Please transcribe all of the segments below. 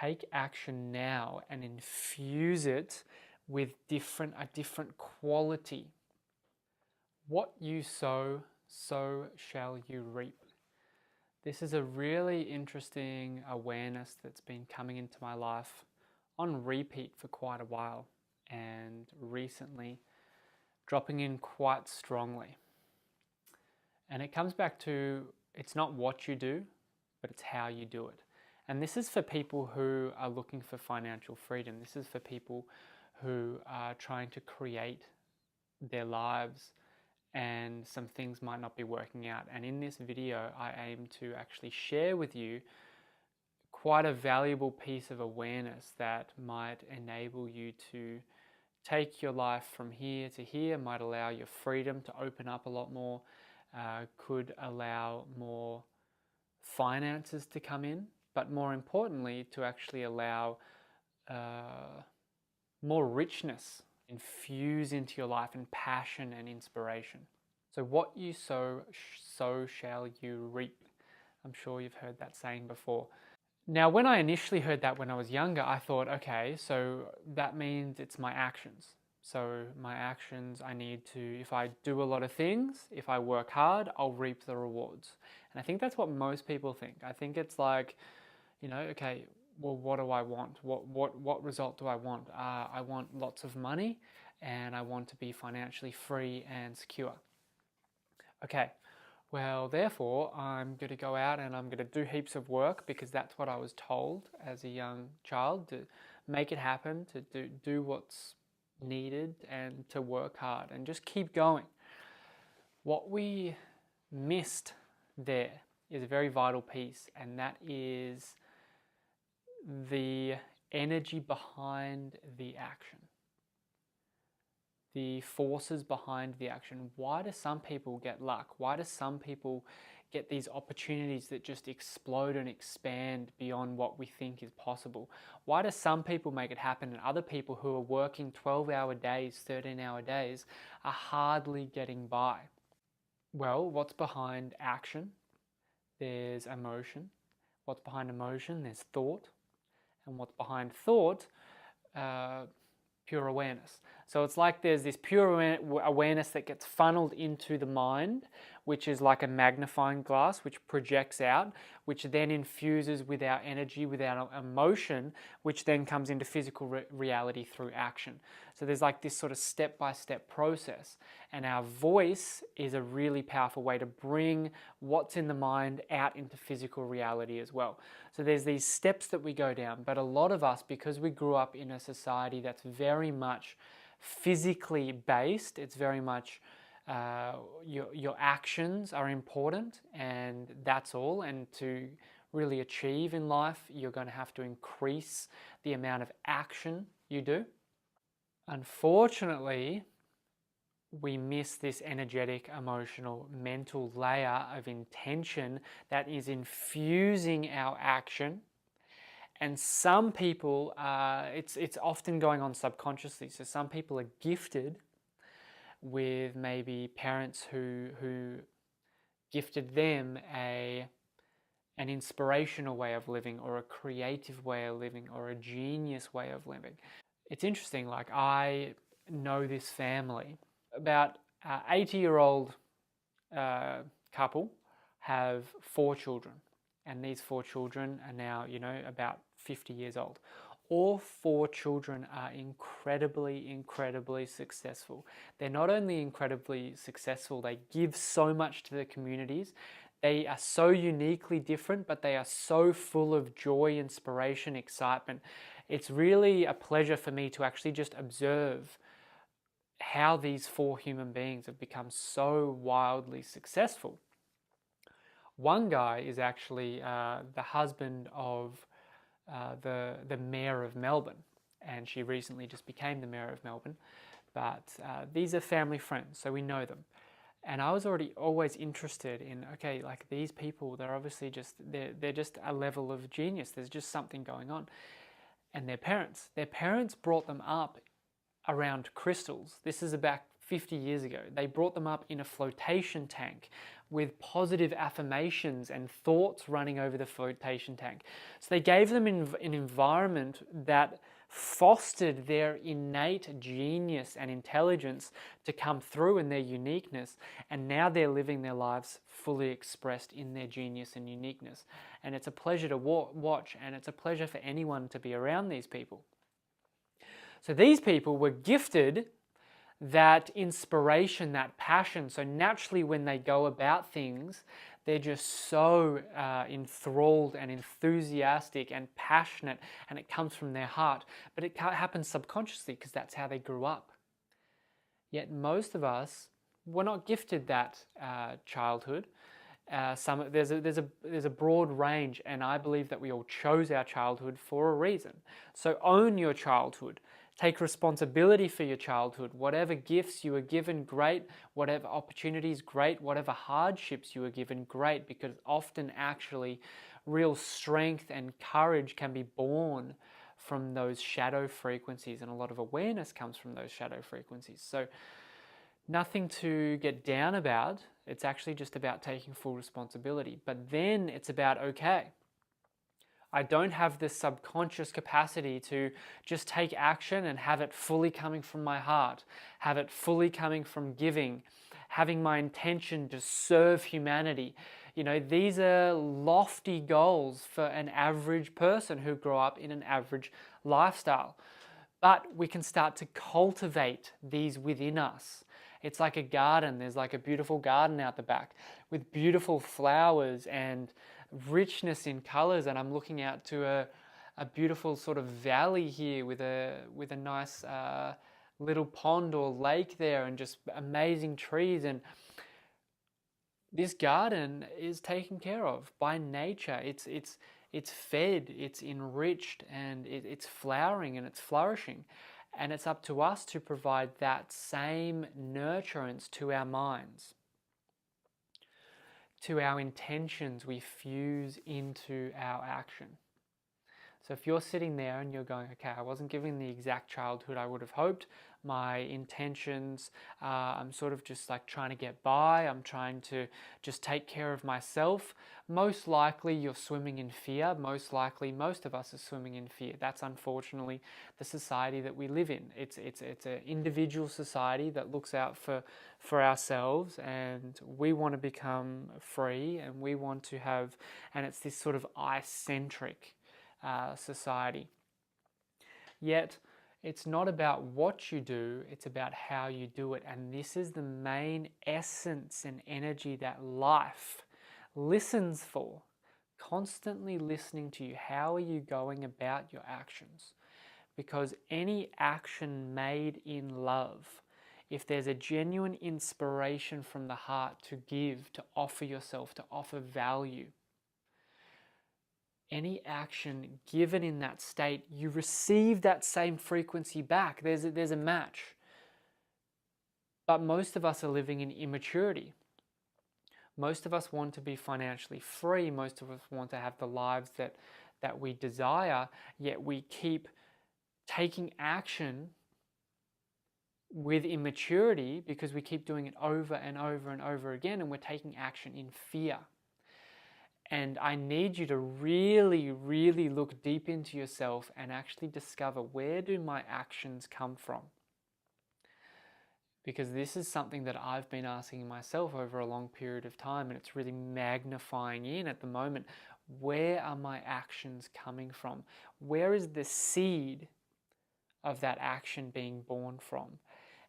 take action now and infuse it with a different quality. What you sow, so shall you reap. This is a really interesting awareness that's been coming into my life on repeat for quite a while, and recently dropping in quite strongly. And it comes back to, it's not what you do, but it's how you do it. And this is for people who are looking for financial freedom. This is for people who are trying to create their lives and some things might not be working out. And in this video, I aim to actually share with you quite a valuable piece of awareness that might enable you to take your life from here to here, might allow your freedom to open up a lot more, could allow more finances to come in, but more importantly, to actually allow more richness infuse into your life, and passion and inspiration. So what you sow, so shall you reap. I'm sure you've heard that saying before. Now, when I initially heard that when I was younger, I thought, okay, so that means it's my actions. So my actions, I need to, if I do a lot of things, if I work hard, I'll reap the rewards. And I think that's what most people think. I think it's like, okay, well, what do I want? What result do I want? I want lots of money, and I want to be financially free and secure. Okay, well, therefore, I'm going to go out and I'm going to do heaps of work, because that's what I was told as a young child, to make it happen, to do what's needed, and to work hard and just keep going. What we missed there is a very vital piece, and that is the energy behind the action, the forces behind the action. Why do some people get luck? Why do some people get these opportunities that just explode and expand beyond what we think is possible? Why do some people make it happen, and other people who are working 12-hour days, 13-hour days are hardly getting by? Well, what's behind action? There's emotion. What's behind emotion? There's thought. And what's behind thought? Pure awareness. So it's like there's this pure awareness that gets funneled into the mind, which is like a magnifying glass, which projects out, which then infuses with our energy, with our emotion, which then comes into physical reality through action. So there's like this sort of step-by-step process. And our voice is a really powerful way to bring what's in the mind out into physical reality as well. So there's these steps that we go down, but a lot of us, because we grew up in a society that's very much physically based, it's very much your actions are important, and that's all. And to really achieve in life, you're going to have to increase the amount of action you do. Unfortunately, we miss this energetic, emotional, mental layer of intention that is infusing our action. And some people, it's often going on subconsciously. So some people are gifted with maybe parents who gifted them an inspirational way of living, or a creative way of living, or a genius way of living. It's interesting, like I know this family, about 80-year-old couple have 4 children. And these 4 children are now, about 50 years old. All 4 children are incredibly successful. They're not only incredibly successful, they give so much to the communities. They are so uniquely different, but they are so full of joy, inspiration, excitement. It's really a pleasure for me to actually just observe how these 4 human beings have become so wildly successful. One guy is actually the husband of the mayor of Melbourne, and she recently just became the mayor of Melbourne. But these are family friends, so we know them. And I was always interested in, okay, like these people, they're obviously they're just a level of genius. There's just something going on. And their parents brought them up around crystals. This is back 50 years ago. They brought them up in a flotation tank with positive affirmations and thoughts running over the flotation tank. So they gave them an environment that fostered their innate genius and intelligence to come through in their uniqueness, and now they're living their lives fully expressed in their genius and uniqueness. And it's a pleasure to watch, and it's a pleasure for anyone to be around these people. So these people were gifted that inspiration, that passion. So naturally when they go about things, they're just so enthralled and enthusiastic and passionate, and it comes from their heart. But it happens subconsciously because that's how they grew up. Yet most of us were not gifted that childhood. There's a broad range, and I believe that we all chose our childhood for a reason. So own your childhood. Take responsibility for your childhood. Whatever gifts you were given, great. Whatever opportunities, great. Whatever hardships you were given, great. Because often actually real strength and courage can be born from those shadow frequencies, and a lot of awareness comes from those shadow frequencies. So nothing to get down about. It's actually just about taking full responsibility. But then it's about, okay, I don't have this subconscious capacity to just take action and have it fully coming from my heart, have it fully coming from giving, having my intention to serve humanity. You know, these are lofty goals for an average person who grew up in an average lifestyle. But we can start to cultivate these within us. It's like a garden. There's like a beautiful garden out the back with beautiful flowers and richness in colors, and I'm looking out to a beautiful sort of valley here with a nice little pond or lake there, and just amazing trees. And this garden is taken care of by nature. It's fed, it's enriched, and it's flowering and it's flourishing. And it's up to us to provide that same nurturance to our minds. To our intentions, we fuse into our action. So if you're sitting there and you're going, okay, I wasn't given the exact childhood I would have hoped, my intentions, I'm sort of just like trying to get by, I'm trying to just take care of myself, most likely you're swimming in fear. Most likely, most of us are swimming in fear. That's unfortunately the society that we live in. It's an individual society that looks out for ourselves, and we want to become free, and we want to have, and it's this sort of I-centric society. Yet, it's not about what you do, it's about how you do it. And this is the main essence and energy that life listens for. Constantly listening to you. How are you going about your actions? Because any action made in love, if there's a genuine inspiration from the heart to give, to offer yourself, to offer value, any action given in that state, you receive that same frequency back. There's a match. But most of us are living in immaturity. Most of us want to be financially free. Most of us want to have the lives that we desire, yet we keep taking action with immaturity because we keep doing it over and over and over again, and we're taking action in fear. And I need you to really, really look deep into yourself and actually discover, where do my actions come from? Because this is something that I've been asking myself over a long period of time, and it's really magnifying in at the moment. Where are my actions coming from? Where is the seed of that action being born from?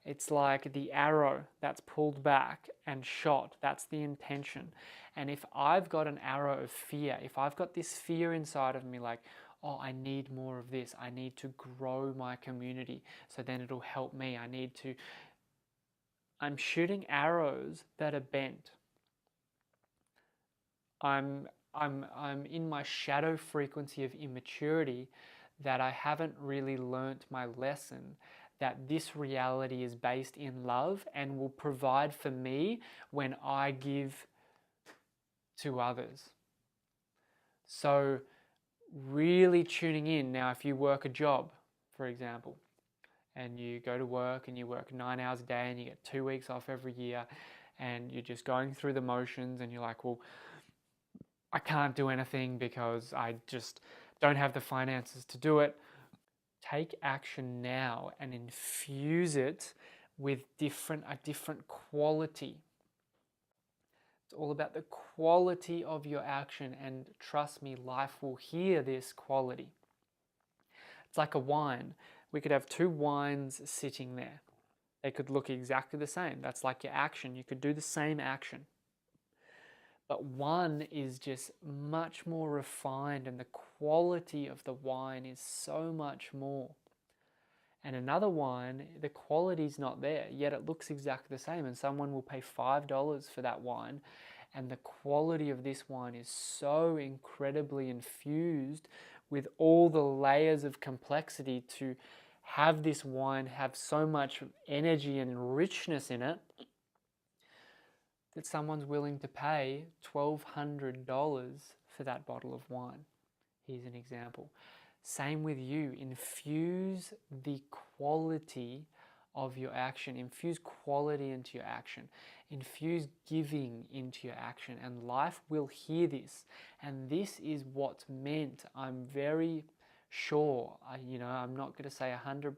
It's like the arrow that's pulled back and shot. That's the intention. And if I've got an arrow of fear, if I've got this fear inside of me, like, oh, I need more of this, I need to grow my community, so then it'll help me, I'm shooting arrows that are bent. I'm in my shadow frequency of immaturity, that I haven't really learnt my lesson, that this reality is based in love and will provide for me when I give to others. So really tuning in. Now, if you work a job, for example, and you go to work and you work 9 hours a day and you get 2 weeks off every year, and you're just going through the motions, and you're like, well, I can't do anything because I just don't have the finances to do it. Take action now and infuse it with a different quality. It's all about the quality of your action, and trust me, life will hear this quality. It's like a wine. We could have two wines sitting there. They could look exactly the same. That's like your action. You could do the same action. But one is just much more refined, and the quality of the wine is so much more. And another wine, the quality's not there, yet it looks exactly the same, and someone will pay $5 for that wine, and the quality of this wine is so incredibly infused with all the layers of complexity to have this wine have so much energy and richness in it that someone's willing to pay $1,200 for that bottle of wine. Here's an example. Same with you. Infuse the quality of your action. Infuse quality into your action. Infuse giving into your action, and life will hear this. And this is what's meant. I'm very sure, I'm not going to say 100%,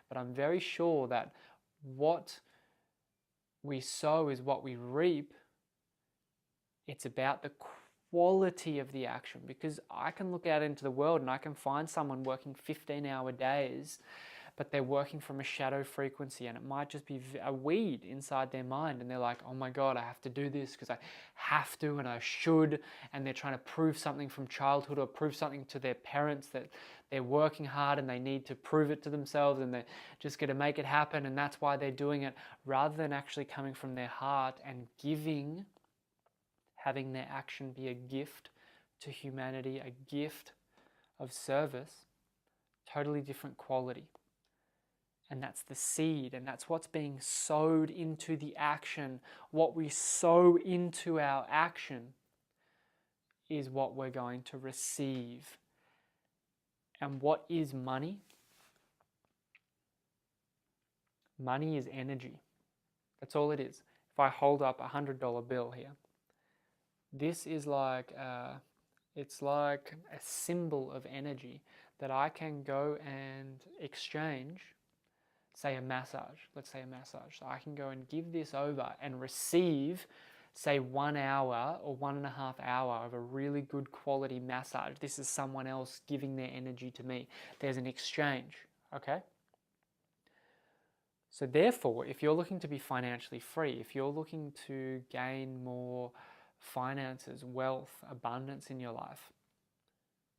but I'm very sure that what we sow is what we reap. It's about the quality of the action, because I can look out into the world and I can find someone working 15-hour days, but they're working from a shadow frequency, and it might just be a weed inside their mind, and they're like, oh my God, I have to do this because I have to and I should, and they're trying to prove something from childhood or prove something to their parents that they're working hard and they need to prove it to themselves, and they're just going to make it happen, and that's why they're doing it, rather than actually coming from their heart and giving, having their action be a gift to humanity, a gift of service. Totally different quality. And that's the seed, and that's what's being sowed into the action. What we sow into our action is what we're going to receive. And what is money? Money is energy. That's all it is. If I hold up a $100 bill here, this is it's like a symbol of energy that I can go and exchange. Say a massage, let's say a massage. So I can go and give this over and receive, say 1 hour or 1.5 hours of a really good quality massage. This is someone else giving their energy to me. There's an exchange, okay? So therefore, if you're looking to be financially free, if you're looking to gain more finances, wealth, abundance in your life,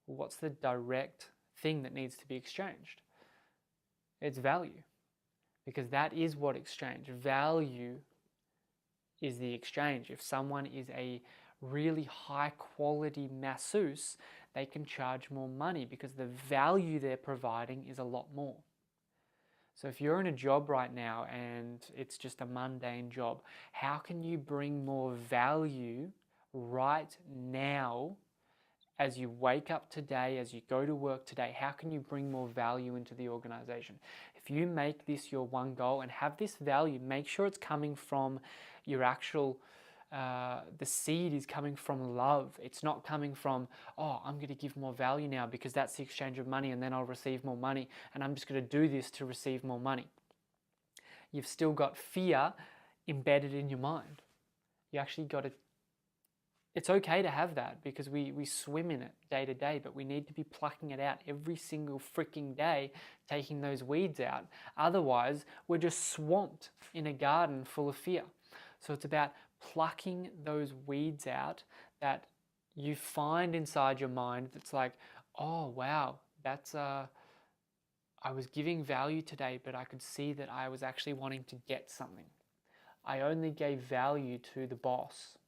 what's the direct thing that needs to be exchanged? It's value. Because that is what exchange. Value is the exchange. If someone is a really high quality masseuse, they can charge more money because the value they're providing is a lot more. So if you're in a job right now and it's just a mundane job, how can you bring more value right now as you wake up today, as you go to work today? How can you bring more value into the organization? If you make this your one goal and have this value, make sure it's coming from your actual, the seed is coming from love. It's not coming from, oh, I'm going to give more value now because that's the exchange of money and then I'll receive more money and I'm just going to do this to receive more money. You've still got fear embedded in your mind. You actually got to, it's okay to have that because we swim in it day to day, but we need to be plucking it out every single freaking day, taking those weeds out. Otherwise, we're just swamped in a garden full of fear. So it's about plucking those weeds out that you find inside your mind that's like, oh, wow, that's, I was giving value today, but I could see that I was actually wanting to get something. I only gave value to the boss.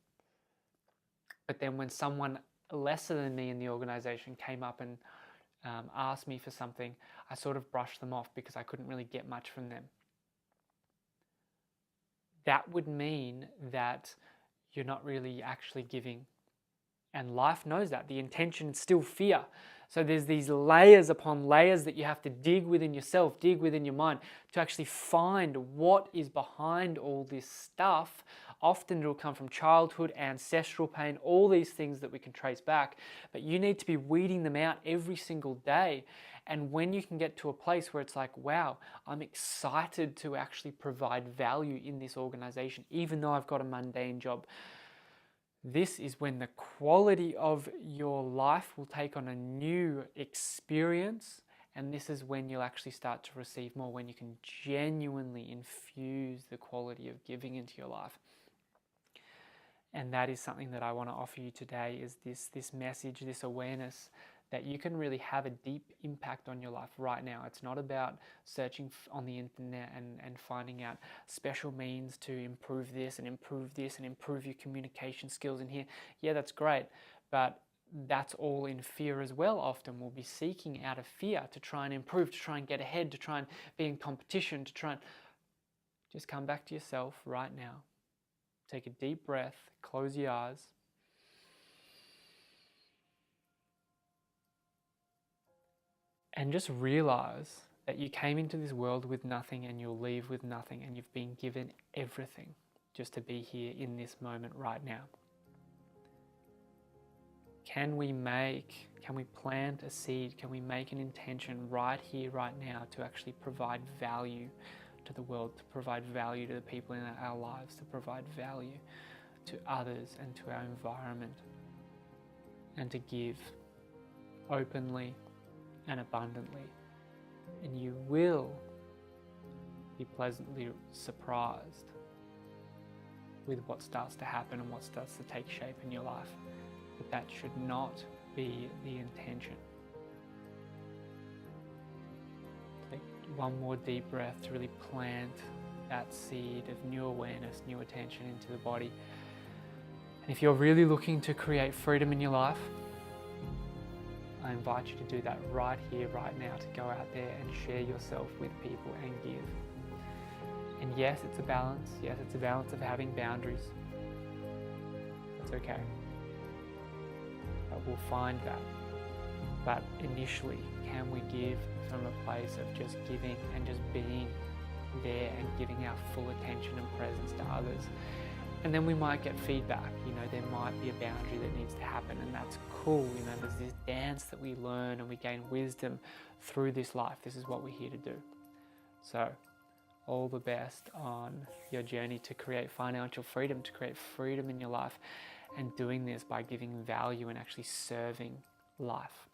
But then when someone lesser than me in the organization came up and asked me for something, I sort of brushed them off because I couldn't really get much from them. That would mean that you're not really actually giving. And life knows that. The intention is still fear. So there's these layers upon layers that you have to dig within yourself, dig within your mind to actually find what is behind all this stuff. Often it'll come from childhood, ancestral pain, all these things that we can trace back. But you need to be weeding them out every single day. And when you can get to a place where it's like, wow, I'm excited to actually provide value in this organization, even though I've got a mundane job. This is when the quality of your life will take on a new experience, and this is when you'll actually start to receive more, when you can genuinely infuse the quality of giving into your life. And that is something that I want to offer you today, is this message, this awareness that you can really have a deep impact on your life right now. It's not about searching on the internet and finding out special means to improve this and improve this and improve your communication skills in here. Yeah, that's great, but that's all in fear as well. Often we'll be seeking out of fear to try and improve, to try and get ahead, to try and be in competition, to try and just come back to yourself right now. Take a deep breath, close your eyes. And just realize that you came into this world with nothing and you'll leave with nothing, and you've been given everything just to be here in this moment right now. Can we plant a seed? Can we make an intention right here, right now, to actually provide value to the world, to provide value to the people in our lives, to provide value to others and to our environment, and to give openly and abundantly? And you will be pleasantly surprised with what starts to happen and what starts to take shape in your life. But that should not be the intention. Take one more deep breath to really plant that seed of new awareness, new attention into the body. And if you're really looking to create freedom in your life, I invite you to do that right here, right now, to go out there and share yourself with people and give. And yes, it's a balance. Yes, it's a balance of having boundaries. That's okay. But we'll find that. But initially, can we give from a place of just giving and just being there and giving our full attention and presence to others? And then we might get feedback, there might be a boundary that needs to happen, and that's cool. There's this dance that we learn and we gain wisdom through this life. This is what we're here to do. So, all the best on your journey to create financial freedom, to create freedom in your life, and doing this by giving value and actually serving life.